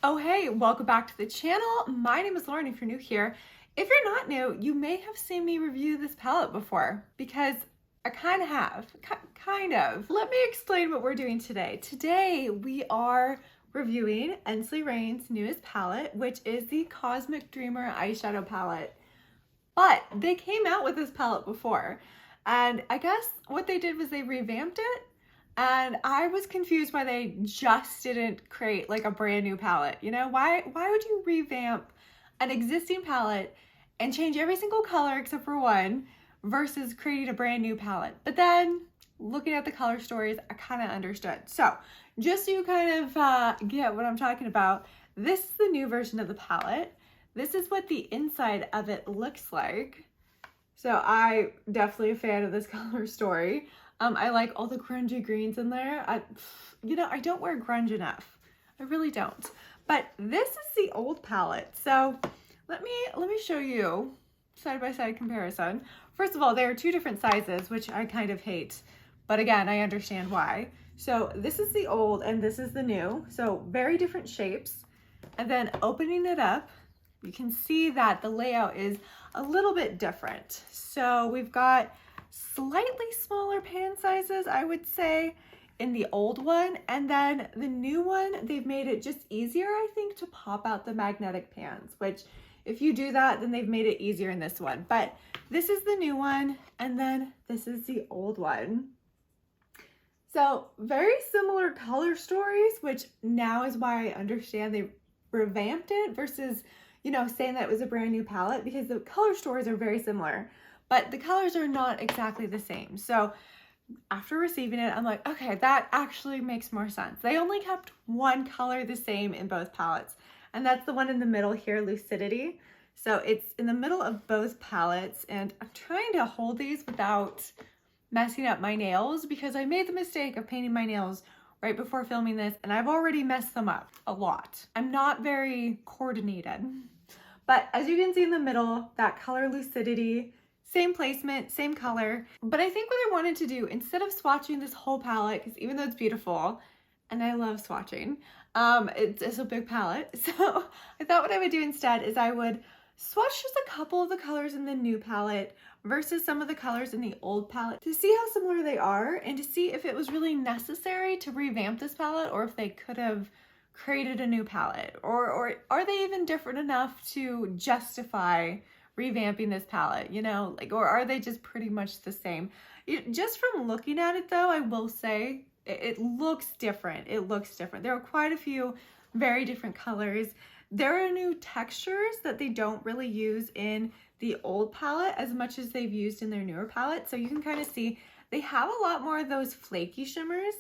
Oh hey, welcome back to the channel. My name is Lauren if you're new here. If you're not new, you may have seen me review this palette before because I kind of have. Kind of. Let me explain what we're doing today. Today we are reviewing Ensley Reign's newest palette, which is the Cosmic Dreamer eyeshadow palette. But they came out with this palette before, and I guess what they did was they revamped it. And I was confused why they just didn't create like a brand new palette. You know, why would you revamp an existing palette and change every single color except for one versus creating a brand new palette? But then looking at the color stories, I kind of understood. So just so you kind of get what I'm talking about, this is the new version of the palette. This is what the inside of it looks like. So I definitely a fan of this color story. I like all the grungy greens in there. I don't wear grunge enough. I really don't. But this is the old palette. So let me show you side-by-side comparison. First of all, there are two different sizes, which I kind of hate. But again, I understand why. So this is the old and this is the new. So very different shapes. And then opening it up, you can see that the layout is a little bit different. So we've got slightly smaller pan sizes, I would say, in the old one, and then the new one, they've made it just easier, I think, to pop out the magnetic pans, which if you do that, then they've made it easier in this one. But this is the new one, and then this is the old one. So very similar color stories, which now is why I understand they revamped it versus, you know, saying that it was a brand new palette, because the color stories are very similar. But the colors are not exactly the same. So after receiving it, I'm like, okay, that actually makes more sense. They only kept one color the same in both palettes, and that's the one in the middle here, Lucidity. So it's in the middle of both palettes, and I'm trying to hold these without messing up my nails because I made the mistake of painting my nails right before filming this, and I've already messed them up a lot. I'm not very coordinated. But as you can see in the middle, that color Lucidity, same placement, same color. But I think what I wanted to do, instead of swatching this whole palette, because even though it's beautiful, and I love swatching, it's a big palette. So I thought what I would do instead is I would swatch just a couple of the colors in the new palette versus some of the colors in the old palette to see how similar they are and to see if it was really necessary to revamp this palette or if they could have created a new palette, or are they even different enough to justify revamping this palette, you know, like, or are they just pretty much the same? Just from looking at it though, I will say it looks different. It looks different. There are quite a few very different colors. There are new textures that they don't really use in the old palette as much as they've used in their newer palette. So you can kind of see they have a lot more of those flaky shimmers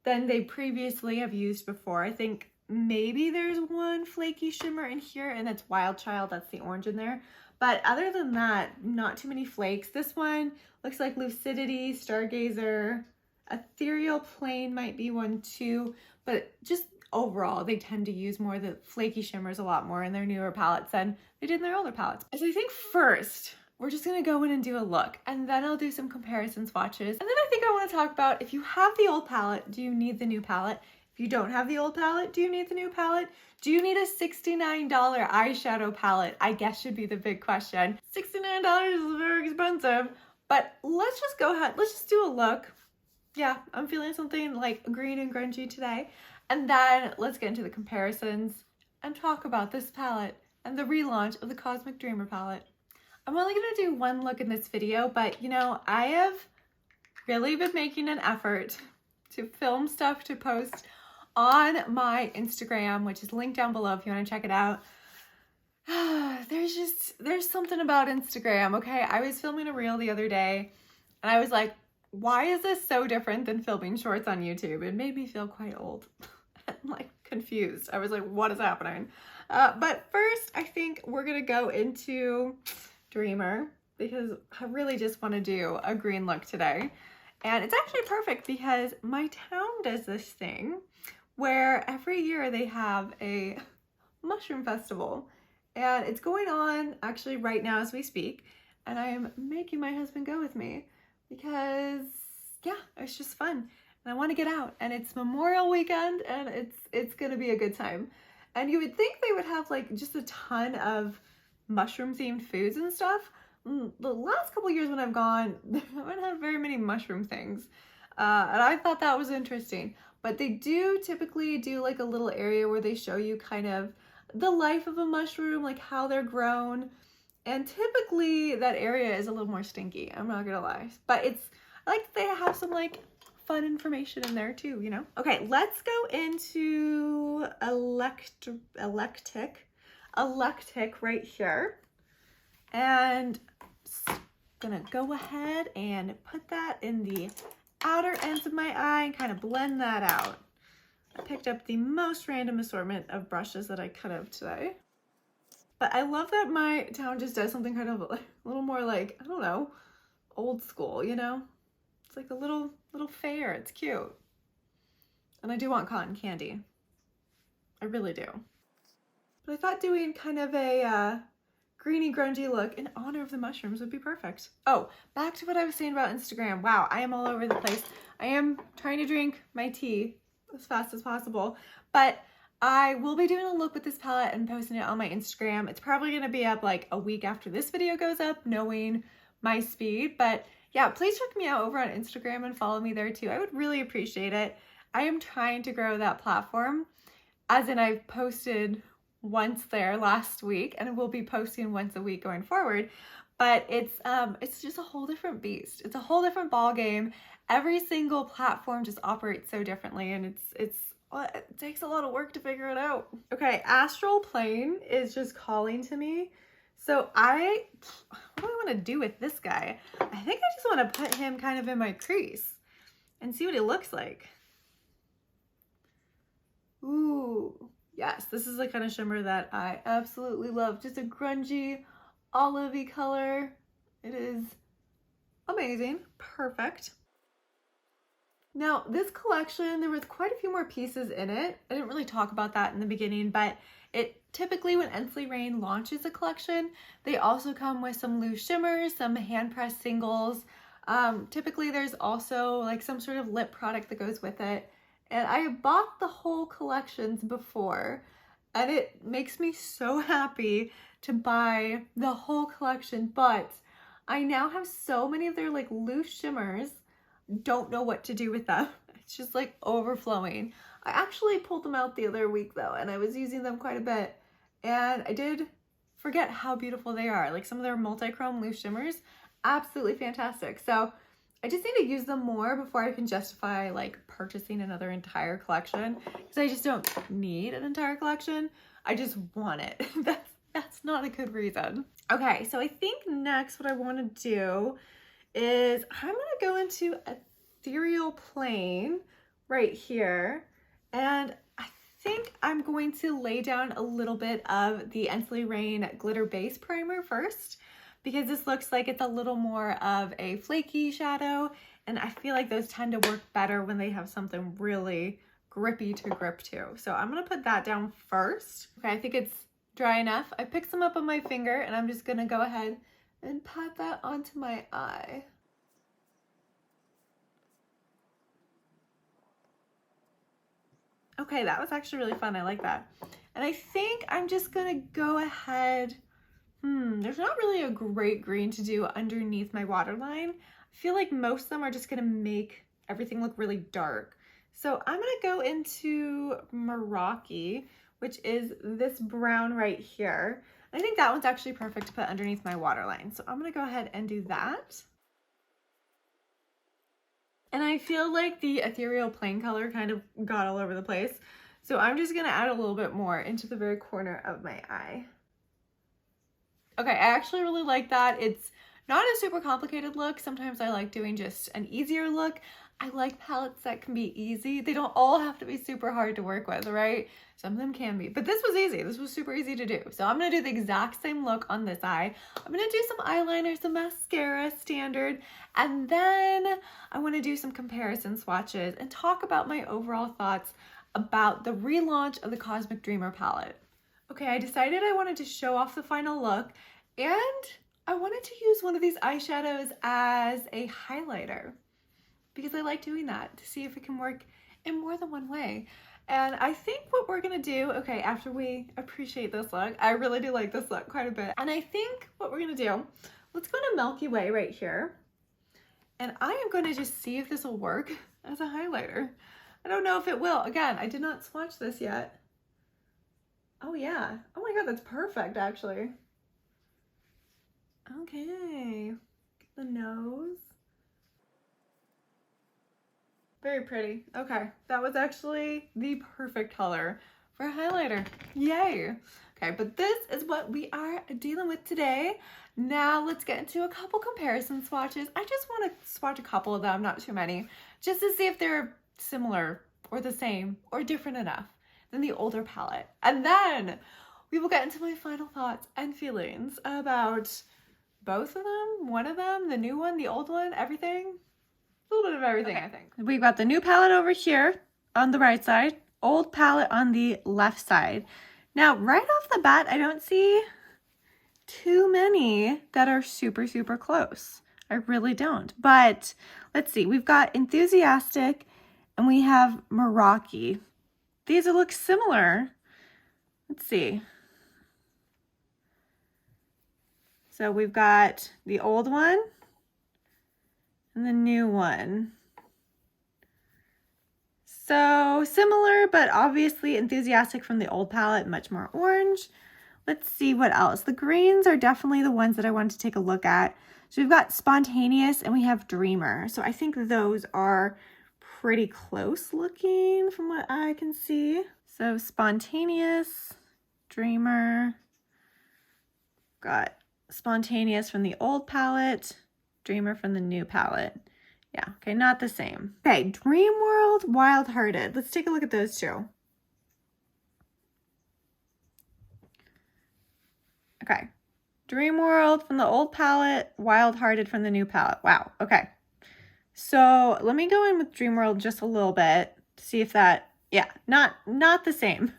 than they previously have used before. I think maybe there's one flaky shimmer in here, and that's Wild Child. That's the orange in there. But other than that, not too many flakes. This one looks like Lucidity, Stargazer, Ethereal Plain might be one too. But just overall, they tend to use more of the flaky shimmers a lot more in their newer palettes than they did in their older palettes. So I think first, we're just gonna go in and do a look, and then I'll do some comparison swatches. And then I think I wanna talk about, if you have the old palette, do you need the new palette? If you don't have the old palette, do you need the new palette? Do you need a $69 eyeshadow palette? I guess should be the big question. $69 is very expensive, but let's just go ahead. Let's just do a look. Yeah, I'm feeling something like green and grungy today. And then let's get into the comparisons and talk about this palette and the relaunch of the Cosmic Dreamer palette. I'm only gonna do one look in this video, but you know, I have really been making an effort to film stuff to post on my Instagram, which is linked down below if you want to check it out. There's something about Instagram, okay? I was filming a reel the other day and I was like, why is this so different than filming shorts on YouTube? It made me feel quite old and like confused. I was like, what is happening? But first, I think we're gonna go into Dreamer because I really just want to do a green look today. And it's actually perfect because my town does this thing where every year they have a mushroom festival, and it's going on actually right now as we speak, and I am making my husband go with me because yeah, it's just fun and I want to get out, and it's Memorial weekend and it's gonna be a good time. And you would think they would have like just a ton of mushroom themed foods and stuff. The last couple years when I've gone, they haven't had very many mushroom things. And I thought that was interesting. But they do typically do like a little area where they show you kind of the life of a mushroom, like how they're grown. And typically that area is a little more stinky, I'm not gonna lie. But I like that they have some like fun information in there too, you know? Okay, let's go into Electic right here. And gonna go ahead and put that in the outer ends of my eye and kind of blend that out. I picked up the most random assortment of brushes that I could have today. But I love that my town just does something kind of a little more like, I don't know, old school, you know? It's like a little fair. It's cute. And I do want cotton candy. I really do. But I thought doing kind of a greeny grungy look in honor of the mushrooms would be perfect. Oh, back to what I was saying about Instagram. Wow, I am all over the place. I am trying to drink my tea as fast as possible, but I will be doing a look with this palette and posting it on my Instagram. It's probably going to be up like a week after this video goes up, knowing my speed. But yeah, please check me out over on Instagram and follow me there too. I would really appreciate it. I am trying to grow that platform, as in I've posted once there last week and we'll be posting once a week going forward. But it's just a whole different beast. It's a whole different ball game. Every single platform just operates so differently, and it takes a lot of work to figure it out. Okay, Astral Plane is just calling to me. So what do I want to do with this guy? I think I just want to put him kind of in my crease and see what he looks like. Ooh, yes, this is the kind of shimmer that I absolutely love. Just a grungy, olivey color. It is amazing. Perfect. Now, this collection, there was quite a few more pieces in it. I didn't really talk about that in the beginning, but it typically, when Ensley Reign launches a collection, they also come with some loose shimmers, some hand-pressed singles. Typically, there's also like some sort of lip product that goes with it. And I bought the whole collections before, and it makes me so happy to buy the whole collection, but I now have so many of their like loose shimmers, don't know what to do with them. It's just like overflowing. I actually pulled them out the other week though, and I was using them quite a bit, and I did forget how beautiful they are. Like some of their multi-chrome loose shimmers, absolutely fantastic. So I just need to use them more before I can justify like purchasing another entire collection, because I just don't need an entire collection. I just want it. That's not a good reason. Okay, so I think next what I want to do is I'm going to go into Ethereal Plane right here, and I think I'm going to lay down a little bit of the Ensley Reign Glitter Base Primer first, because this looks like it's a little more of a flaky shadow, and I feel like those tend to work better when they have something really grippy to grip to. So I'm going to put that down first. Okay, I think it's dry enough. I picked some up on my finger, and I'm just going to go ahead and pat that onto my eye. Okay, that was actually really fun. I like that. And I think I'm just gonna go ahead. There's not really a great green to do underneath my waterline. I feel like most of them are just gonna make everything look really dark. So I'm gonna go into Meraki, which is this brown right here. I think that one's actually perfect to put underneath my waterline. So I'm gonna go ahead and do that. And I feel like the Ethereal Plane color kind of got all over the place. So I'm just gonna add a little bit more into the very corner of my eye. Okay, I actually really like that. It's not a super complicated look. Sometimes I like doing just an easier look. I like palettes that can be easy. They don't all have to be super hard to work with, right? Some of them can be, but this was easy. This was super easy to do. So I'm gonna do the exact same look on this eye. I'm gonna do some eyeliner, some mascara, standard, and then I wanna do some comparison swatches and talk about my overall thoughts about the relaunch of the Cosmic Dreamer palette. Okay, I decided I wanted to show off the final look, and I wanted to use one of these eyeshadows as a highlighter, because I like doing that to see if it can work in more than one way. And I think what we're gonna do, okay, after we appreciate this look, I really do like this look quite a bit. And I think what we're gonna do, let's go to Milky Way right here. And I am gonna just see if this will work as a highlighter. I don't know if it will. Again, I did not swatch this yet. Oh yeah. Oh my God, that's perfect actually. Okay. The nose. Very pretty. Okay, that was actually the perfect color for a highlighter. Yay. Okay, but this is what we are dealing with today. Now let's get into a couple comparison swatches. I just want to swatch a couple of them, not too many, just to see if they're similar or the same or different enough than the older palette. And then we will get into my final thoughts and feelings about both of them, one of them, the new one, the old one, everything. A little bit of everything, okay. I think. We've got the new palette over here on the right side, old palette on the left side. Now, right off the bat, I don't see too many that are super, super close. I really don't. But let's see. We've got Enthusiastic and we have Meraki. These look similar. Let's see. So we've got the old one and the new one. So similar, but obviously Enthusiastic from the old palette, much more orange. Let's see what else. The greens are definitely the ones that I wanted to take a look at. So we've got Spontaneous and we have Dreamer. So I think those are pretty close looking from what I can see. So Spontaneous, Dreamer, got Spontaneous from the old palette, Dreamer from the new palette. Yeah, okay, not the same. Okay, Dream World, Wild Hearted. Let's take a look at those two. Okay, Dream World from the old palette, Wild Hearted from the new palette. Wow, okay. So let me go in with Dream World just a little bit to see if that, yeah, not the same.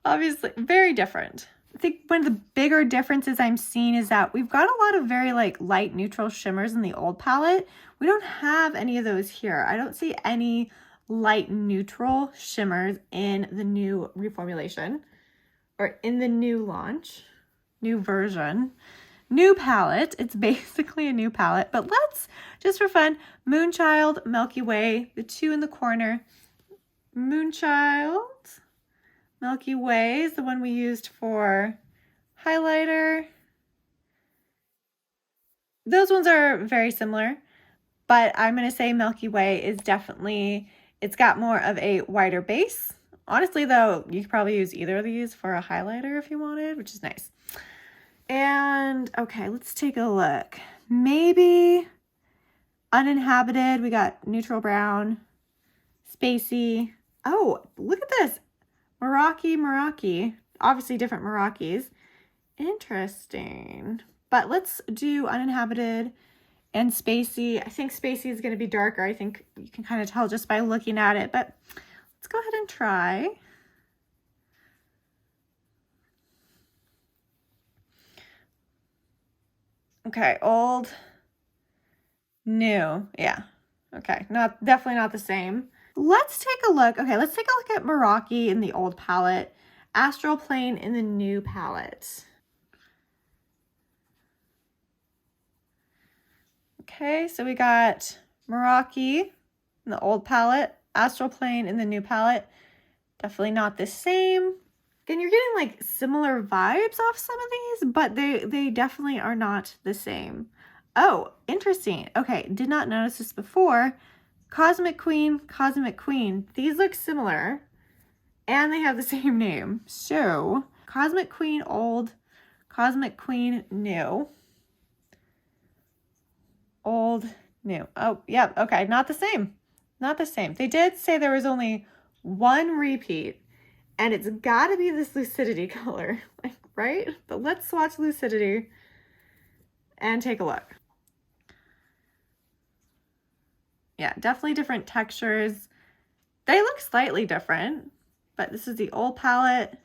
Obviously, very different. I think one of the bigger differences I'm seeing is that we've got a lot of very like light neutral shimmers in the old palette. We don't have any of those here. I don't see any light neutral shimmers in the new reformulation or in the new launch, new version, new palette. It's basically a new palette, but let's just for fun, Moonchild, Milky Way, the two in the corner. Moonchild, Milky Way is the one we used for highlighter. Those ones are very similar, but I'm going to say Milky Way is definitely, it's got more of a wider base. Honestly, though, you could probably use either of these for a highlighter if you wanted, which is nice. And, okay, let's take a look. Maybe Uninhabited. We got Neutral Brown, Spacey. Oh, look at this. Meraki. Obviously different Merakis. Interesting. But let's do Uninhabited and Spacey. I think Spacey is going to be darker. I think you can kind of tell just by looking at it. But let's go ahead and try. Okay, old, new. Yeah. Okay, definitely not the same. Let's take a look. Okay, let's take a look at Meraki in the old palette, Astral Plane in the new palette. Okay, so we got Meraki in the old palette, Astral Plane in the new palette. Definitely not the same. Again, you're getting like similar vibes off some of these, but they definitely are not the same. Oh, interesting. Okay, did not notice this before. Cosmic Queen. These look similar and they have the same name. So Cosmic Queen old, Cosmic Queen new. Old, new. Oh, yeah, okay, not the same. Not the same. They did say there was only one repeat and it's gotta be this Lucidity color, like, right? But let's swatch Lucidity and take a look. Yeah, definitely different textures. They look slightly different, but this is the old palette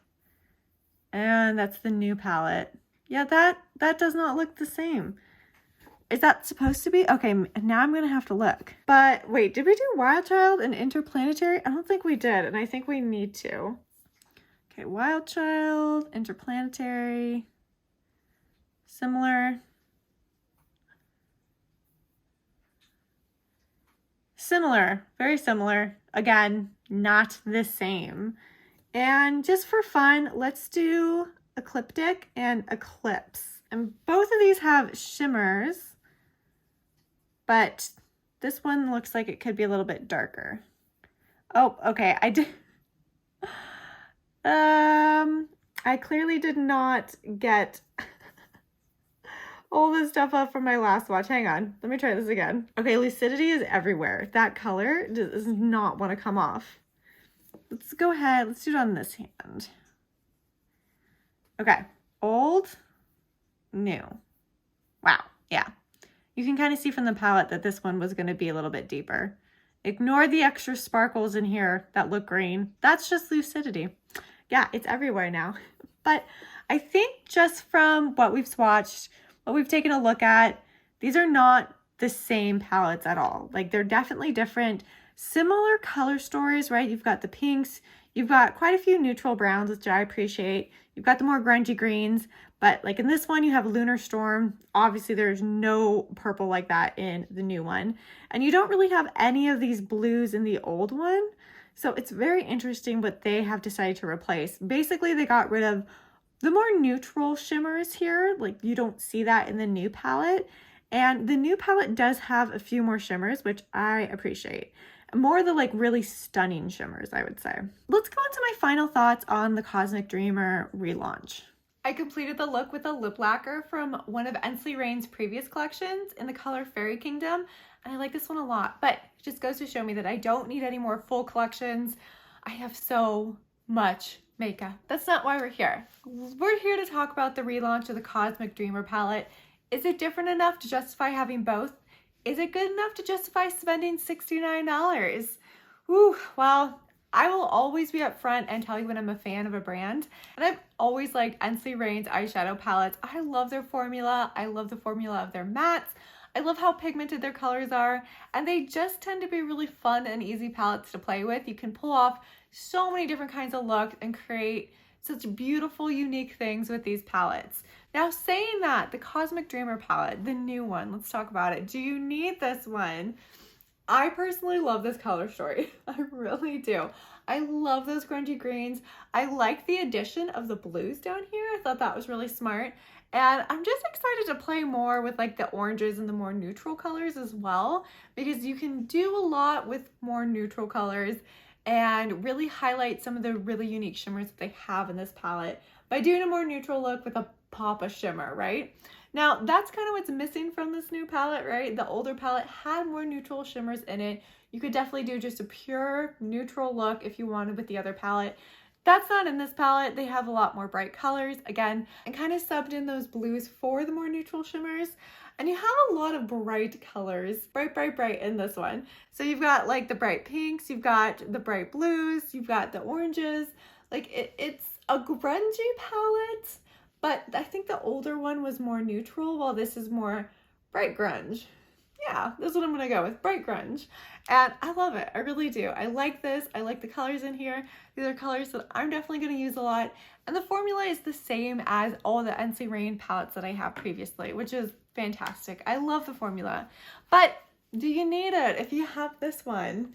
and that's the new palette. Yeah, that does not look the same. Is that supposed to be? Okay, now I'm gonna have to look. But wait, did we do Wild Child and Interplanetary? I don't think we did, and I think we need to. Okay, Wild Child, Interplanetary, similar. Similar, very similar. Again, not the same. And just for fun, let's do Ecliptic and Eclipse. And both of these have shimmers, but this one looks like it could be a little bit darker. Oh, okay, I did. I clearly did not get all this stuff up from my last swatch. Hang on, let me try this again. Okay, lucidity is everywhere. That color does not want to come off. Let's go ahead, let's do it on this hand. Okay, old, new. Wow, yeah. You can kind of see from the palette that this one was going to be a little bit deeper. Ignore the extra sparkles in here that look green. That's just lucidity. Yeah, it's everywhere now. But I think just from what we've swatched, what we've taken a look at, these are not the same palettes at all. Like, they're definitely different. Similar color stories, right? You've got the pinks, you've got quite a few neutral browns, which I appreciate. You've got the more grungy greens, but like in this one, you have Lunar Storm. Obviously, there's no purple like that in the new one. And you don't really have any of these blues in the old one. So it's very interesting what they have decided to replace. Basically, they got rid of the more neutral shimmers here. Like, you don't see that in the new palette. And the new palette does have a few more shimmers, which I appreciate. More of the like really stunning shimmers, I would say. Let's go into my final thoughts on the Cosmic Dreamer relaunch. I completed the look with a lip lacquer from one of Ensley Reign's previous collections in the color Fairy Kingdom, and I like this one a lot, but it just goes to show me that I don't need any more full collections. I have so much makeup. That's not why we're here. We're here to talk about the relaunch of the Cosmic Dreamer palette. Is it different enough to justify having both? Is it good enough to justify spending $69? Whew, well, I will always be upfront and tell you when I'm a fan of a brand. And I've always liked Ensley Reign's eyeshadow palettes. I love their formula. I love the formula of their mattes. I love how pigmented their colors are. And they just tend to be really fun and easy palettes to play with. You can pull off so many different kinds of looks and create such beautiful, unique things with these palettes. Now, saying that, the Cosmic Dreamer palette, the new one, let's talk about it. Do you need this one? I personally love this color story. I really do. I love those grungy greens. I like the addition of the blues down here. I thought that was really smart. And I'm just excited to play more with like the oranges and the more neutral colors as well, because you can do a lot with more neutral colors and really highlight some of the really unique shimmers that they have in this palette by doing a more neutral look with a pop of shimmer, right? Now, that's kind of what's missing from this new palette, right? The older palette had more neutral shimmers in it. You could definitely do just a pure neutral look if you wanted with the other palette. That's not in this palette. They have a lot more bright colors, again, and kind of subbed in those blues for the more neutral shimmers. And you have a lot of bright colors, bright in this one. So you've got like the bright pinks, you've got the bright blues, you've got the oranges. Like it's a grungy palette, but I think the older one was more neutral while this is more bright grunge. Yeah, that's what I'm gonna go with, bright grunge. And I love it, I really do. I like this, I like the colors in here. These are colors that I'm definitely gonna use a lot. And the formula is the same as all the Ensley Reign palettes that I have previously, which is fantastic. I love the formula. But do you need it if you have this one?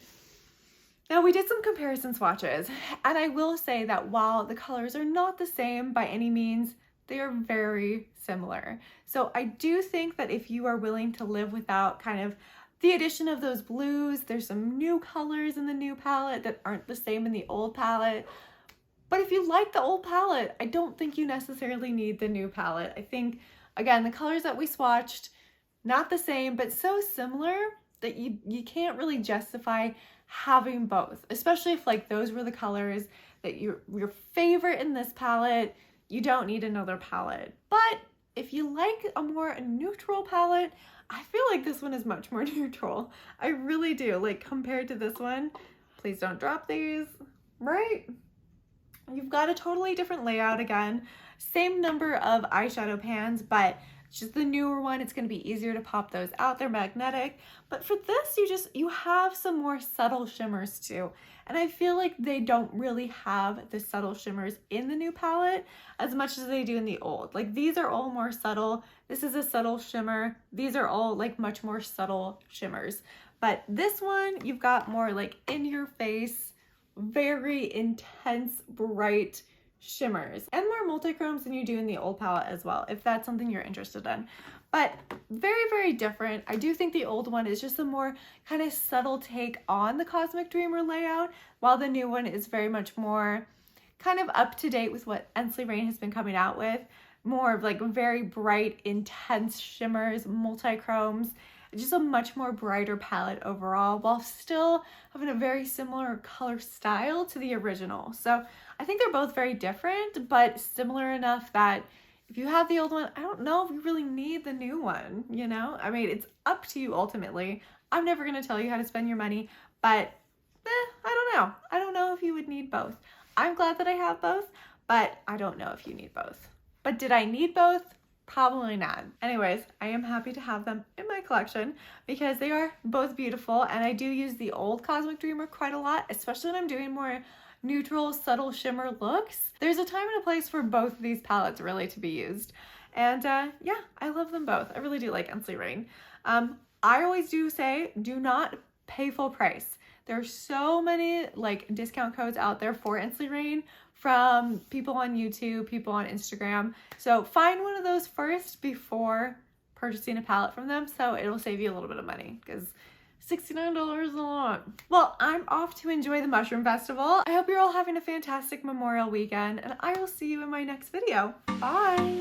Now, we did some comparison swatches, and I will say that while the colors are not the same by any means, they are very similar. So I do think that if you are willing to live without kind of the addition of those blues, there's some new colors in the new palette that aren't the same in the old palette. But if you like the old palette, I don't think you necessarily need the new palette. I think, again, the colors that we swatched, not the same, but so similar that you can't really justify having both, especially if like those were the colors that your favorite in this palette. You don't need another palette. But if you like a more neutral palette, I feel like this one is much more neutral. I really do. Like, compared to this one, please don't drop these, right? You've got a totally different layout again. Same number of eyeshadow pans, but It's just the newer one. It's going to be easier to pop those out. They're magnetic. But for this, you have some more subtle shimmers too. And I feel like they don't really have the subtle shimmers in the new palette as much as they do in the old. Like these are all more subtle. This is a subtle shimmer. These are all like much more subtle shimmers. But this one, you've got more like in your face, very intense, bright shimmers and more multi-chromes than you do in the old palette as well, if that's something you're interested in. But very, very different. I do think the old one is just a more kind of subtle take on the Cosmic Dreamer layout, while the new one is very much more kind of up to date with what Ensley Reign has been coming out with. More of like very bright, intense shimmers, multi-chromes, just a much more brighter palette overall, while still having a very similar color style to the original. So I think they're both very different, but similar enough that if you have the old one, I don't know if you really need the new one, you know? I mean, it's up to you ultimately. I'm never going to tell you how to spend your money, but I don't know. I don't know if you would need both. I'm glad that I have both, but I don't know if you need both. But did I need both? Probably not. Anyways, I am happy to have them in my collection because they are both beautiful, and I do use the old Cosmic Dreamer quite a lot, especially when I'm doing more neutral, subtle shimmer looks. There's a time and a place for both of these palettes really to be used. And yeah, I love them both. I really do like Ensley Reign. I always do say, do not pay full price. There are so many like discount codes out there for Ensley Reign from people on YouTube, people on Instagram. So find one of those first before purchasing a palette from them, so it'll save you a little bit of money, because $69 is a lot. Well, I'm off to enjoy the Mushroom Festival. I hope you're all having a fantastic Memorial weekend, and I will see you in my next video. Bye!